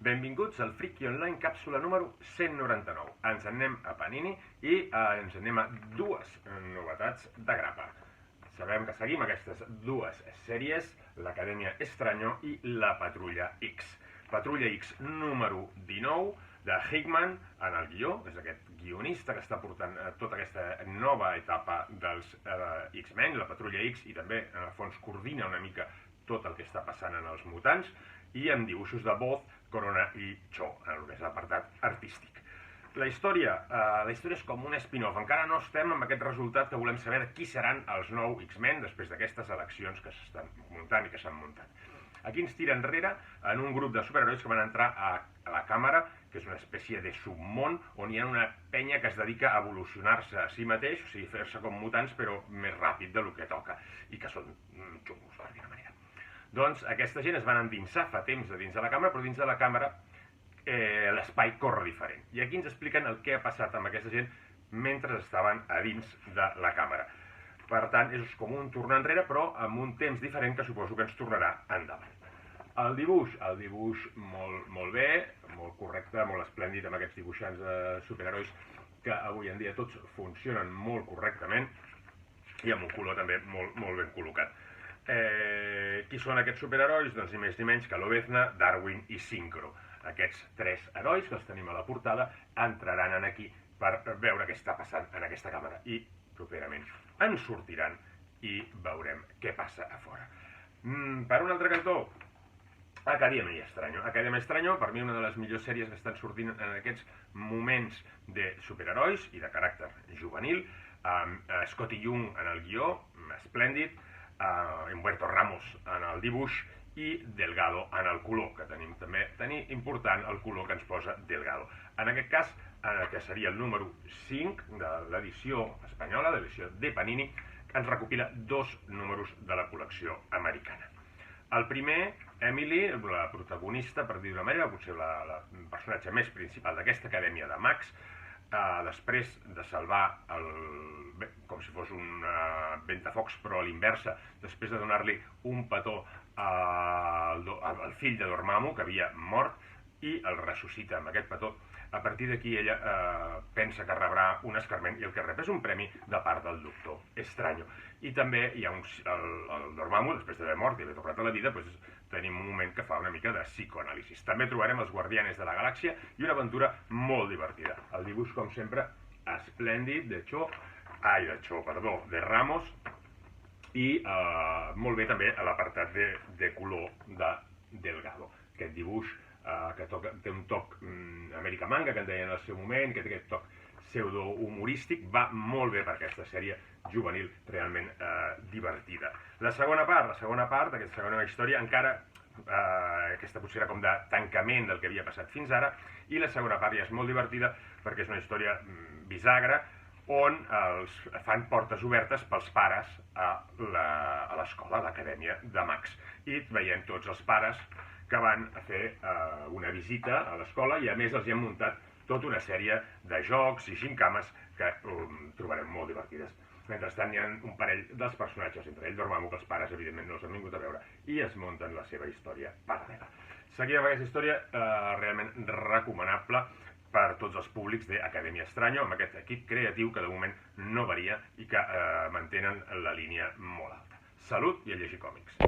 Benvinguts al Friki Online càpsula número 199. Ens anem a Panini i ens anem a dues novetats de grapa. Sabem que seguim aquestes dues sèries, l'Acadèmia Estranyo i la Patrulla X. Patrulla X número 19 de Hickman en el guió, és aquest guionista que està portant tota aquesta nova etapa dels X-Men, la Patrulla X, i també en el fons coordina una mica tot el que està passant en els mutants, i amb dibuixos de Both, Corona i Cho, en el que és l'apartat artístic. La història és com un spin-off. Encara no estem amb aquest resultat que volem saber de qui seran els nous X-Men després d'aquestes eleccions que s'estan muntant i que s'han muntat. Aquí ens tira enrere en un grup de superherois que van entrar a la càmera, que és una espècie de submón on hi ha una penya que es dedica a evolucionar-se a si mateix, o sigui, fer-se com mutants però més ràpid del que toca, i que són xungos, d'alguna manera. Doncs aquesta gent es van endinsar fa temps de dins de la càmera, però dins de la càmera l'espai corre diferent. I aquí ens expliquen el que ha passat amb aquesta gent mentre estaven a dins de la càmera. Per tant, és com un tornar enrere, però amb un temps diferent que suposo que ens tornarà endavant. El dibuix molt bé, molt correcte, molt esplèndid, amb aquests dibuixants de superherois que avui en dia tots funcionen molt correctament i amb un color també molt ben col·locat. Qui són aquests superherois? Doncs ni més ni menys que Lobezna, Darwin i Synchro. Aquests tres herois que els tenim a la portada entraran aquí per veure què està passant en aquesta càmera i properament en sortiran i veurem què passa a fora. Per un altre cantó, Acadèmia Estranyo. Acadèmia Estranyo, per mi, una de les millors sèries que estan sortint en aquests moments de superherois i de caràcter juvenil, amb Scotty Young en el guió, esplèndid, Humberto Ramos en el dibuix i Delgado en el color, que tenim també important el color que ens posa Delgado. En aquest cas, que seria el número 5 de l'edició espanyola, de l'edició de Panini, ens recopila dos números de la col·lecció americana. El primer, Emily, la protagonista, per dir-ho d'una manera, potser el personatge més principal d'aquesta acadèmia de mags, després de salvar com si fos un ventafocs però a l'inversa, després de donar-li un petó al fill de Dormammu, que havia mort, i el ressuscita amb aquest petó. A partir d'aquí ella pensa que rebrà un escarment i el que rep és un premi de part del Doctor Estranyo. I també hi ha el Dormammu, després d'haver mort i haver tornat a la vida, tenim un moment que fa una mica de psicoanàlisis. També trobarem els Guardianes de la Galàxia i una aventura molt divertida. El dibuix, com sempre, esplèndid, de Ramos, i molt bé també a l'apartat de color de Delgado. Aquest dibuix que té un toc Amèrica Manga, que en deien en el seu moment, que té aquest toc pseudo-humorístic, va molt bé per aquesta sèrie juvenil realment divertida. La segona part d'aquesta segona història, encara aquesta potser era com de tancament del que havia passat fins ara, i la segona part ja és molt divertida perquè és una història bisagra on els fan portes obertes pels pares a l'escola, a l'acadèmia de mags, i veiem tots els pares que van a fer una visita a l'escola i a més els hi han muntat tota una sèrie de jocs i gincames que trobarem molt divertides. Mentrestant hi ha un parell dels personatges, entre ells Dormammu, que els pares evidentment no els han vingut a veure, i es munten la seva història paral·lela. Seguim amb aquesta història realment recomanable per tots els públics d'Acadèmia Estranyo, amb aquest equip creatiu que de moment no varia i que mantenen la línia molt alta. Salut i a llegir còmics.